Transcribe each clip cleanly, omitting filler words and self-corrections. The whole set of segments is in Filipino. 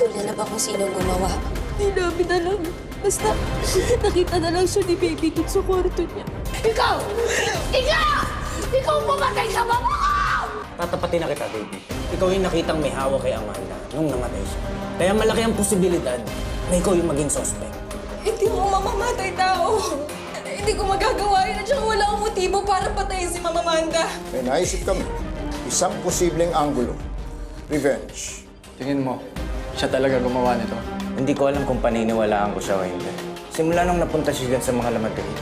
Wala na ba kung sino gumawa? Hindi namin alam. Basta nakita na lang siya ni baby dun sa kwarto niya. Ikaw! Ikaw! Ikaw pumatay sa mama ko! Tatapatin na kita, baby. Ikaw yung nakitang may hawak kay Amanda nung namatay siya. Kaya malaki ang posibilidad na ikaw yung maging suspect. Hindi mo mamamatay tao. Hindi ko magagawa yun at saka wala akong motibo para patayin si Mama Amanda. May naisip kami. Isang posibleng anggulo. Revenge. Tingin mo, siya talaga gumawa nito? Hindi ko alam kung paniniwalaan ko siya o hindi. Simula nung napunta siya dyan sa mga lamadali,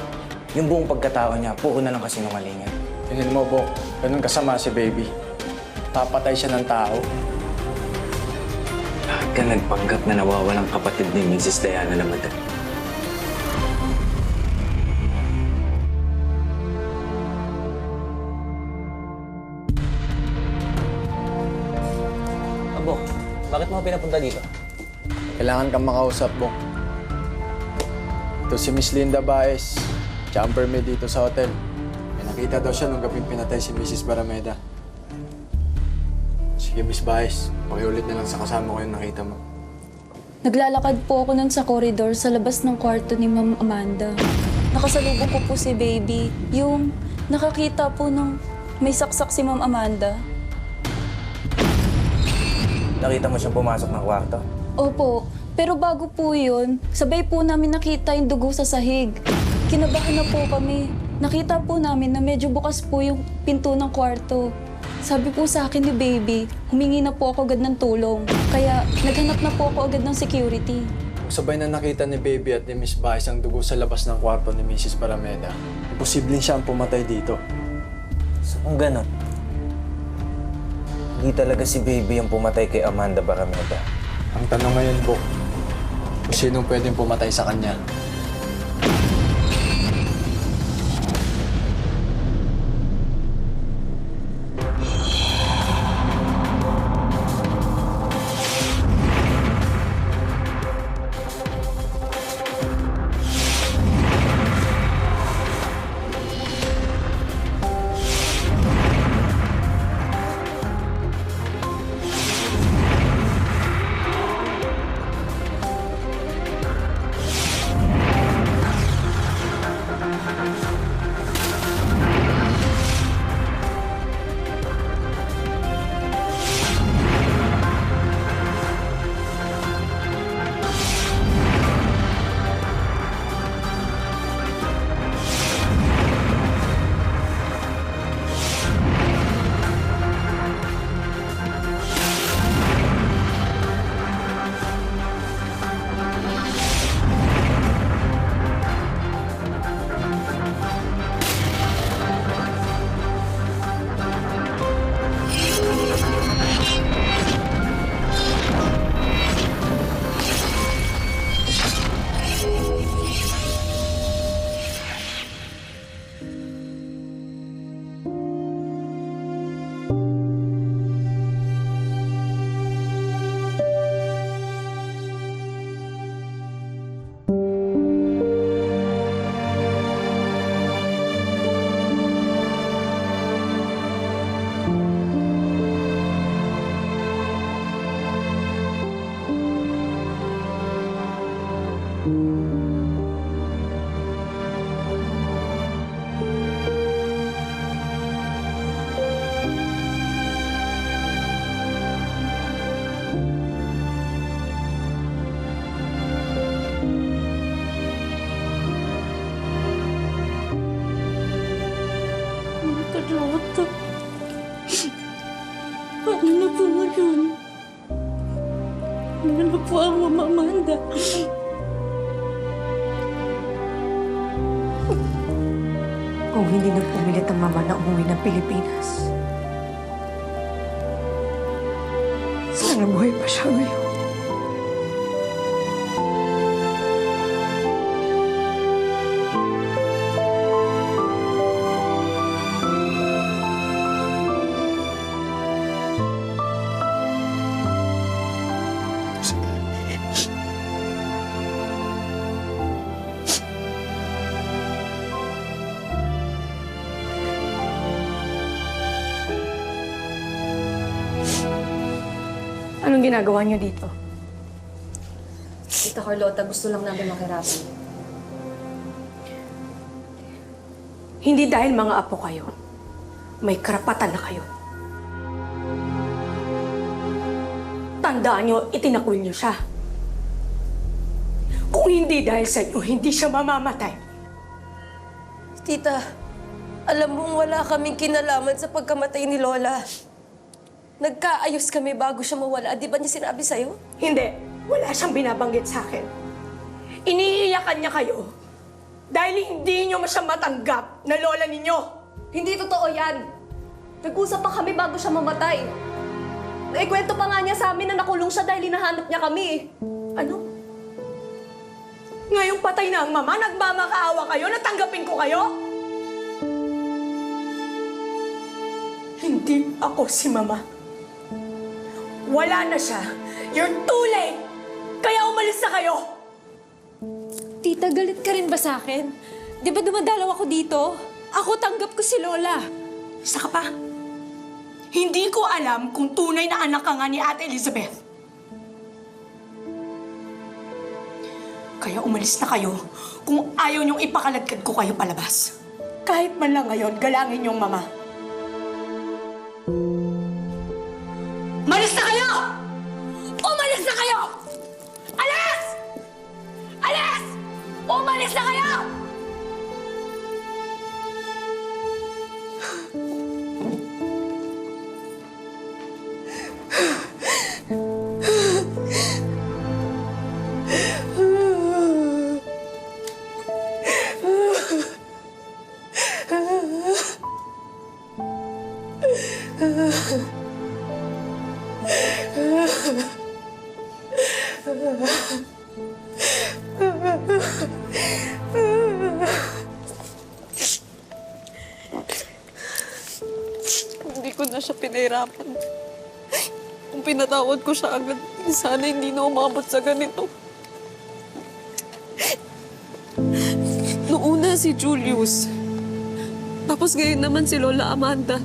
yung buong pagkatao niya, puro na lang kasinungalingan. Tingin mo, Bok, ganun kasama si baby. Papatay siya ng tao. Bakit ka nagpanggap na nawawalang kapatid ni Mrs. Diana Lamadali? Abo, bakit mo pinapunta dito? Kailangan kang makausap, Bok. Ito si Miss Linda Baez. Jumper me dito sa hotel. May nakita daw siya nung gabing pinatay si Mrs. Barameda. Sige, Miss Baez. Pakiulit na lang sa kasama ko yung nakita mo. Naglalakad po ako nun sa koridor sa labas ng kwarto ni Ma'am Amanda. Nakasalubong ko po si baby. Yung nakakita po ng may saksak si Ma'am Amanda. Nakita mo siyang pumasok ng kwarto? Opo, pero bago po yun, sabay po namin nakita yung dugo sa sahig. Kinabahan na po kami. Nakita po namin na medyo bukas po yung pinto ng kwarto. Sabi po sa akin ni baby, humingi na po ako agad ng tulong. Kaya naghanap na po ako agad ng security. Sabay na nakita ni baby at ni Miss Baez ang dugo sa labas ng kwarto ni Mrs. Barameda. Posibleng siya ang pumatay dito. So kung gano'n, hindi talaga si baby ang pumatay kay Amanda Barameda. Ang tanong ngayon, Bok, kung sinong pwedeng pumatay sa kanya? Nakakaloto. Paano na po ngayon? Ano na po ang Mama Amanda? Kung hindi na pumilit ang mama na umuwi ng Pilipinas, sana buhay pa siya ngayon. Anong ginagawa niyo dito? Tita Carlota, gusto lang namin makirapan. Hindi dahil mga apo kayo. May karapatan na kayo. Tandaan niyo, itinakwil niyo siya. Kung hindi dahil sa inyo, hindi siya mamamatay. Tita, alam mong wala kaming kinalaman sa pagkamatay ni Lola. Nagkaayos kami bago siya mawala. Di ba niya sinabi sa'yo? Hindi. Wala siyang binabanggit sa akin. Iniiyakan niya kayo dahil hindi niyo siya matanggap na lola ninyo. Hindi totoo yan. Nag-usap pa kami bago siya mamatay. Naikwento pa nga niya sa amin na nakulong siya dahil hinahanap niya kami. Ano? Ngayong patay na ang mama, nagmamakaawa kayo, natanggapin ko kayo? Hindi ako si mama. Wala na siya. You're too late! Kaya umalis na kayo! Tita, galit ka rin ba sa akin? Di ba dumadalaw ako dito? Ako tanggap ko si Lola. Saka pa, hindi ko alam kung tunay na anak ka nga ni Ate Elizabeth. Kaya umalis na kayo kung ayaw niyong ipakaladkad ko kayo palabas. Kahit man lang ngayon, galangin niyong mama. Malis na kayo! Umalis na kayo! Alis! Alis! Umalis na kayo! Hindi ko na siya pinahirapan. Kung pinatawad ko siya agad, sana hindi na umabot sa ganito. Noong una si Julius. Tapos ngayon naman si Lola Amanda.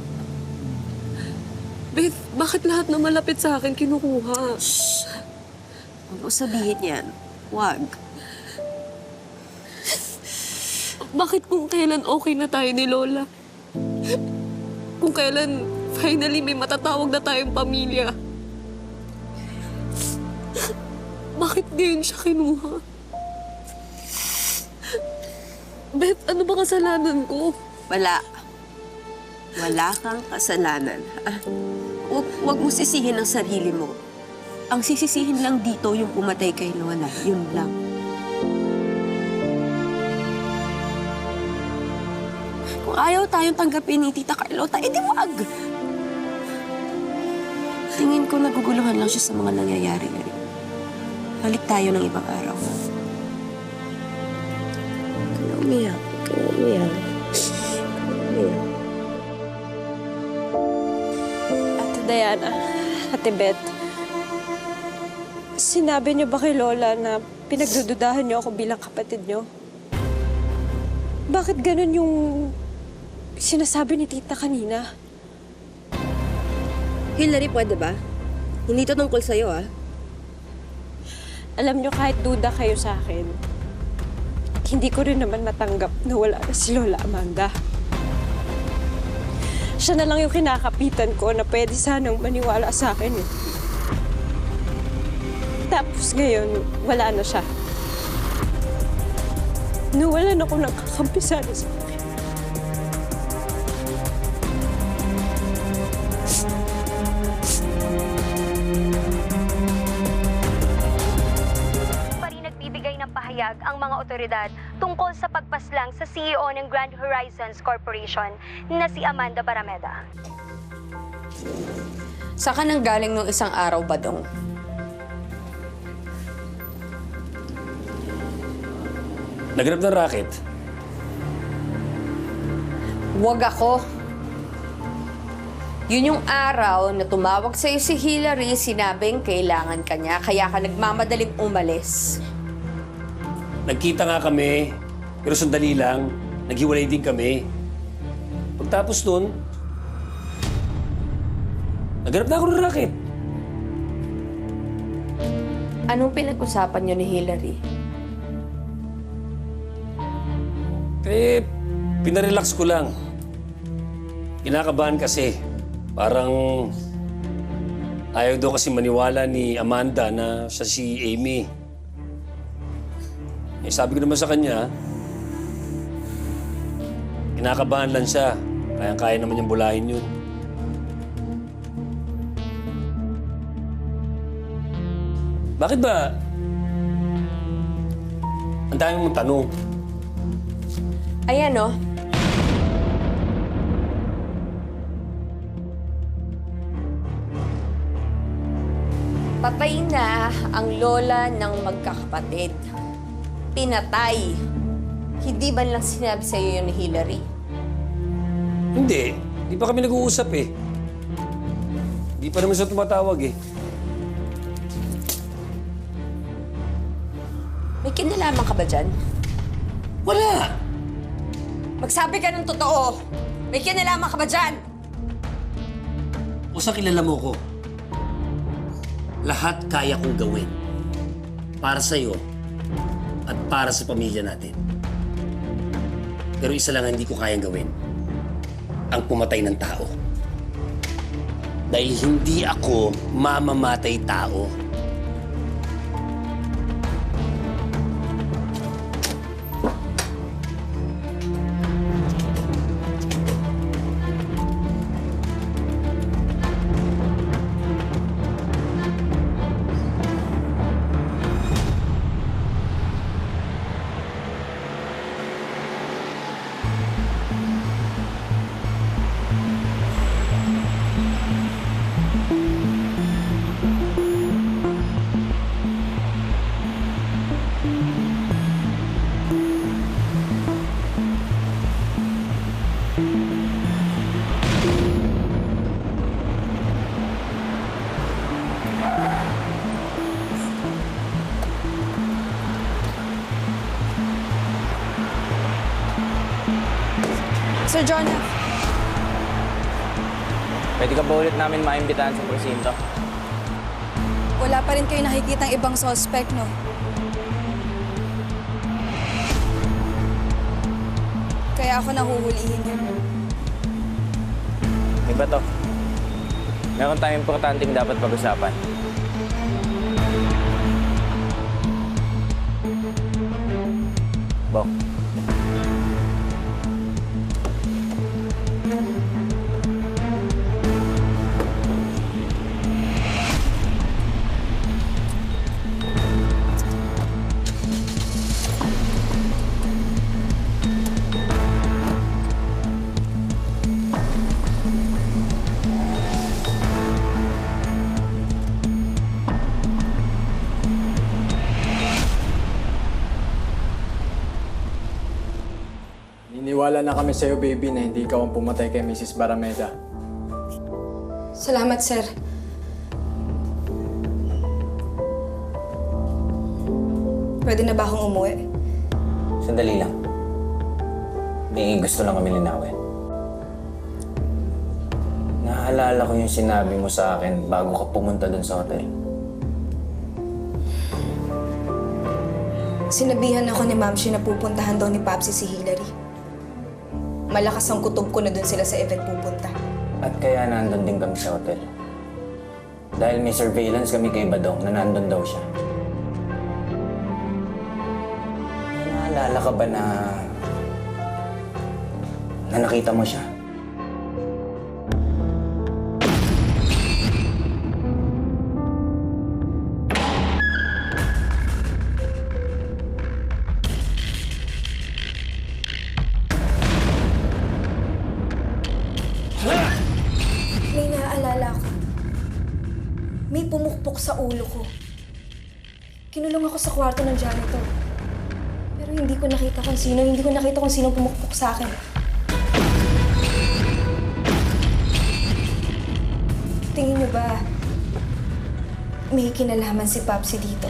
Beth, bakit lahat na malapit sa akin kinukuha? Huwag mo sabihin yan. Huwag. Bakit kung kailan okay na tayo ni Lola? Kung kailan finally may matatawag na tayong pamilya? Bakit ngayon siya kinuha? Beth, ano ba kasalanan ko? Wala. Wala kang kasalanan. Huwag mo sisihin ang sarili mo. Ang sisisihin lang dito yung pumatay kay Lola. Yun lang. Kung ayaw tayong tanggapin ni Tita Carlota, edi wag! Tingin ko naguguluhan lang siya sa mga nangyayari ngayon. Balik tayo ng ibang araw. Kaya umiyak. Kaya umiyak. Ate Diana, Ate Beth, sinabi niyo ba kay Lola na pinagdududahan niyo ako bilang kapatid niyo? Bakit ganun yung sinasabi ni Tita kanina? Hillary, pwede ba? Hindi to tungkol sa'yo, ah. Alam niyo, kahit duda kayo sa akin, hindi ko rin naman matanggap na wala na si Lola Amanda. Siya na lang yung kinakapitan ko na pwede sanang maniwala sa akin. Tapos ngayon, wala na siya. Nawalan ako ng kakampi sana sa akin. Pahayag ang mga otoridad tungkol sa pagpaslang sa CEO ng Grand Horizons Corporation na si Amanda Barameda. Saan ka nang galing nung isang araw, Badong? Naghanap ng racket. Huwag ako. Yun yung araw na tumawag sa'yo si Hillary, sinabing kailangan ka niya, kaya ka nagmamadaling umalis. Nagkita nga kami, pero sandali lang, naghiwalay din kami. Pagtapos nun, naghanap na ako ng racket. Anong pinag-usapan niyo ni Hillary? Pinarelax ko lang. Kinakabahan kasi. Parang ayaw daw kasi maniwala ni Amanda na siya si Amy. Sabi ko naman sa kanya, kinakabahan lang siya. Kaya naman niyang bulahin yun. Bakit ba? Ang dami mong tanong. Ayan, oh. Patay na ang lola ng magkakapatid. Pinatay. Hindi ba lang sinabi sa'yo yun ni Hillary? Hindi. Hindi pa kami nag-uusap eh. Hindi pa naman siya tumatawag eh. May kinalaman ka ba dyan? Wala! Magsabi ka ng totoo. May kinalaman ka ba dyan? O sa kilala mo ko, lahat kaya kong gawin para sa'yo at para sa pamilya natin. Pero isa lang ang hindi ko kayang gawin, ang pumatay ng tao. Dahil hindi ako mamamatay tao. Sir Jonah, Pwede ka ba ulit namin maimbitahan sa presinto? wala pa rin kayo nakikitang ibang suspect, no? Kaya ako nahuhulihin niyo. Iba to. Meron tayong importanteng dapat pag-usapan. Bok. Niniwala na kami sa'yo, baby, na hindi ikaw ang pumatay kay Mrs. Barameda. Salamat, sir. Pwede na ba akong umuwi? Sandali lang. May gusto lang kami linawin. Naalala ko yung sinabi mo sa akin bago ka pumunta dun sa hotel. Sinabihan ako ni Ma'am Shi na pupuntahan daw ni Papsi si Hillary. Malakas ang kutob ko na dun sila sa event pupunta. At kaya nandun din kami sa hotel. Dahil may surveillance kami kay Badong na nandun daw siya. Naalala ka ba na nakita mo siya? May naaalala ko. May pumukpok sa ulo ko. Kinulong ako sa kwarto ng janitor. Pero hindi ko nakita kung sino pumukpok sa akin. Tingin niyo ba may kinalaman si Papsi dito?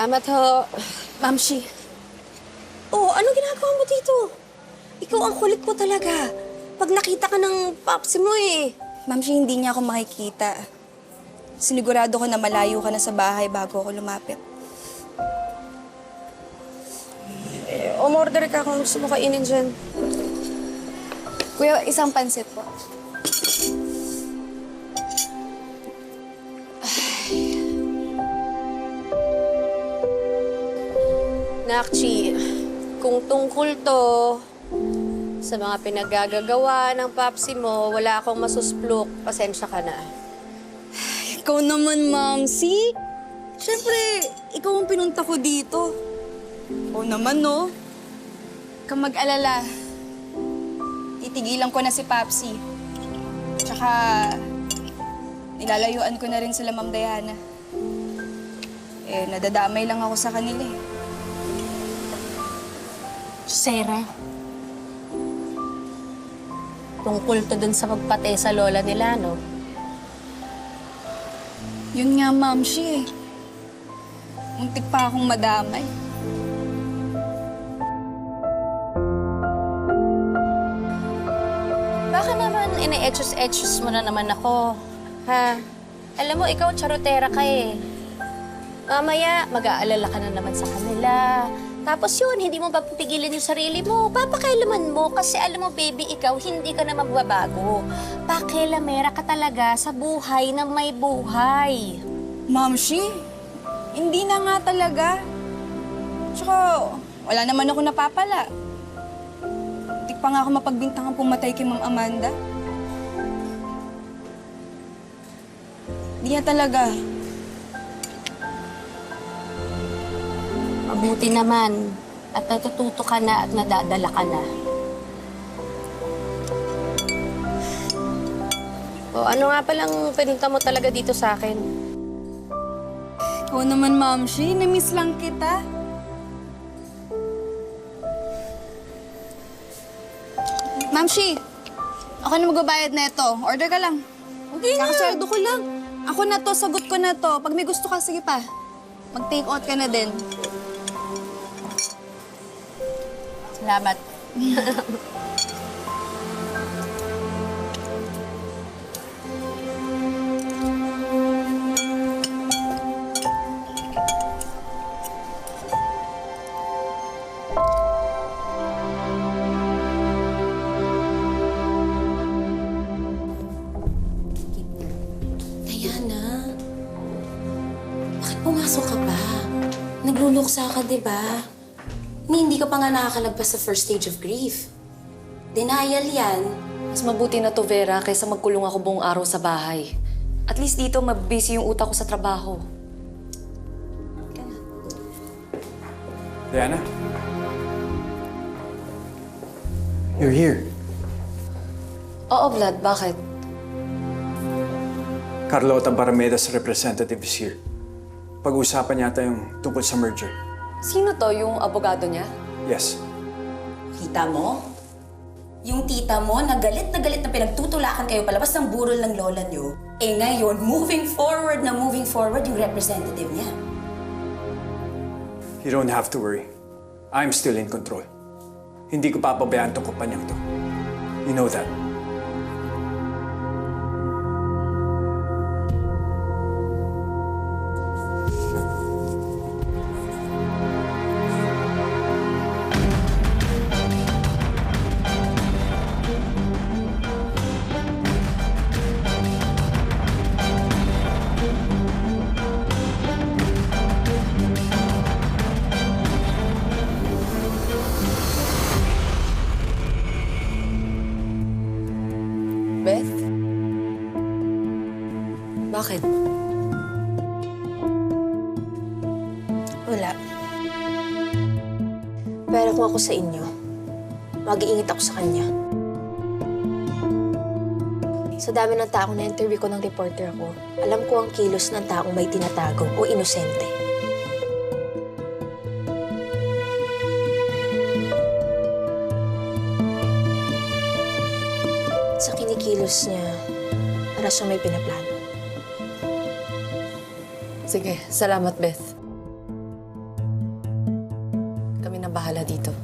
Salamat ho. Mamshi. Oh, anong ginagawa mo dito? Ikaw ang kulit mo talaga. Pag nakita ka ng papsi mo eh. Mamshi, hindi niya ako makikita. Sinigurado ko na malayo ka na sa bahay bago ako lumapit. Umorder ka kung gusto mo kainin dyan. Kuya, isang pansit po. Nakchi, kung tungkol to sa mga pinagagagawa ng papsi mo, wala akong masusplok. Pasensya ka na. Ikaw naman, Mamsi. Siyempre, ikaw ang pinunta ko dito. Oo naman, no? Kang mag-alala. Titigilan ko na si Papsi. Tsaka, nilalayuan ko na rin sila, Ma'am Diana. Nadadamay lang ako sa kanila eh. Sarah, tungkol to dun sa pagpatay sa lola nila, no? Yun nga, Mamsi eh. Muntik pa akong madamay. Baka naman ina-etchos-etchos mo na naman ako, ha? Alam mo, ikaw charotera ka eh. Mamaya, mag-aalala ka na naman sa kanila. Tapos yun, hindi mo papigilan yung sarili mo. Papakailaman mo kasi alam mo, baby, ikaw hindi ka na magbabago. Pakailamera ka talaga sa buhay na may buhay. Mamsi, hindi na nga talaga. Tsaka, wala naman ako napapala. Hindi pa nga ako mapagbintangan pumatay kay Ma'am Amanda. Hindi na talaga. Mabuti naman at natututo ka na at nadadala ka na. O ano nga palang pinunta mo talaga dito sa akin? Oo naman, Mamsi. Na-miss lang kita. Mamsi, ako na magbabayad na ito. Order ka lang. Okay na. Kakasweldo ko lang. Ako na to, sagot ko na to. Pag may gusto ka, sige pa. Mag-take out ka na din. Salamat. Diana, bakit pumasok ka pa? Nagluluksa ka, di ba? Hindi ka pa nga nakakalagpas sa first stage of grief. Denial yan. Mas mabuti na to, Vera, kaysa magkulong ako buong araw sa bahay. At least dito, mabusy yung utak ko sa trabaho. Diana? You're here. Oo, Vlad, bakit? Carlota Barameda's representative is here. Pag-uusapan yata yung tungkol sa merger. Sino to, yung abogado niya? Yes. Kita mo? Yung tita mo, na galit na pinagtutulakan kayo palabas ng burol ng lola niyo. Eh ngayon, moving forward, yung representative niya. You don't have to worry. I'm still in control. Hindi ko papabayaan tong kumpanyang to. You know that. Beth? Bakit? Wala. Pero kung ako sa inyo, mag-iingit ako sa kanya. Sa dami ng taong na-interview ko ng reporter ko, alam ko ang kilos ng taong may tinatago o inosente. Sa kinikilos niya, para siyang may pinaplano. Sige, salamat, Beth. nang bahala dito.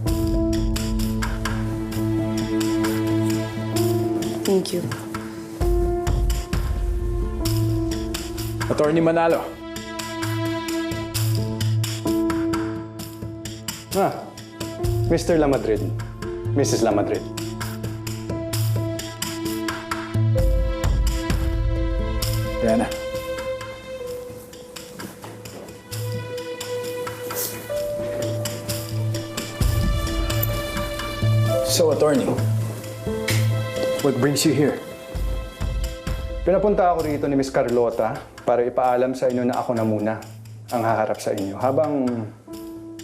Thank you. Attorney Manalo. Mr. Lamadrid. Mrs. Lamadrid. Diana. So, attorney, what brings you here? Pinapunta ako rito ni Miss Carlota para ipaalam sa inyo na ako na muna ang haharap sa inyo habang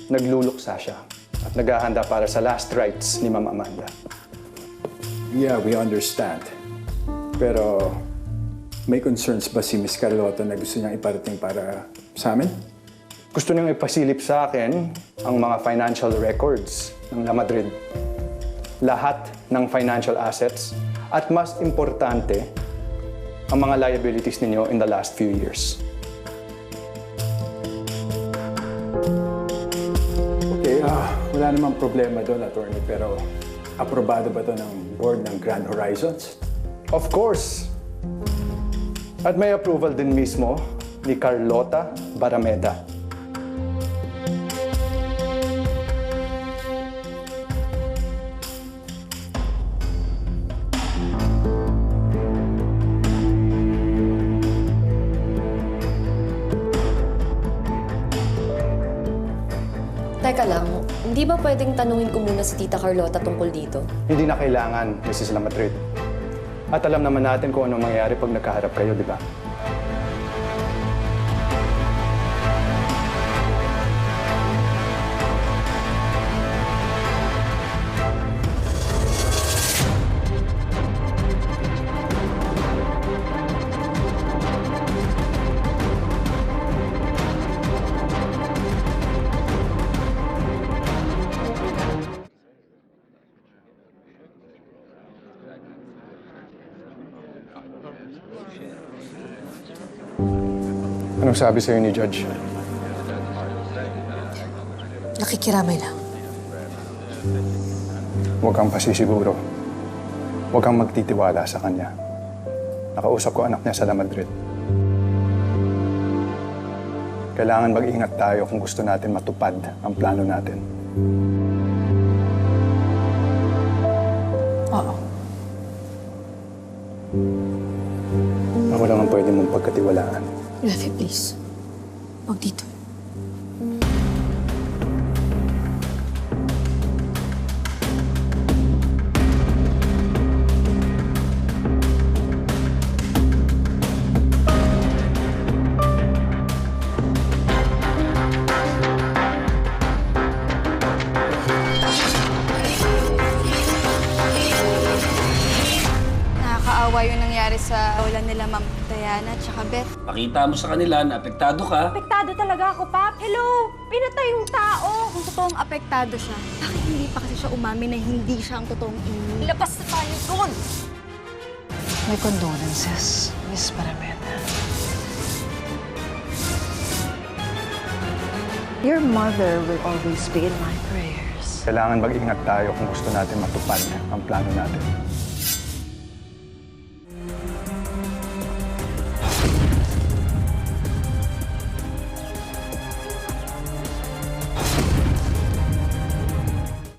nagluluksa siya at naghahanda para sa last rites ni Ma'am Amanda. Yeah, we understand. Pero may concerns ba si Miss Carlota na gusto niyang iparating para sa amin? Gusto niyang ipasilip sa akin ang mga financial records ng La Madrid. Lahat ng financial assets at mas importante, ang mga liabilities ninyo in the last few years. Okay, wala namang problema doon, attorney, pero aprobado ba ito ng board ng Grand Horizons? Of course! At may approval din mismo ni Carlota Barameda. Teka lang, hindi ba pwedeng tanungin ko muna si Tita Carlota tungkol dito? Hindi na kailangan, Mrs. Lamadrid. At alam naman natin kung anong mangyayari pag nagkaharap kayo, di ba? Anong sabi sa'yo ni Judge? Nakikiramay lang. Huwag kang pasisiguro. Huwag kang magtitiwala sa kanya. Nakausap ko anak niya sa La Madrid. Kailangan mag-ingat tayo kung gusto natin matupad ang plano natin. Oo. Ako lang ang pwede mong pagkatiwalaan. Rafi, please. Huwag dito. Nakakaawa yung nangyari sa ulan nila, Ma'am Diana at saka Beth. Pakita mo sa kanila na apektado ka. Apektado talaga ako, Pap. Hello! Pinatay yung tao! Kung totoong apektado siya, bakit hindi pa kasi siya umamin na hindi siya ang totoong ini? Labas na tayo doon! My condolences, Miss Barameda. Your mother will always be in my prayers. Kailangan mag-ingat tayo kung gusto natin matupad ang plano natin.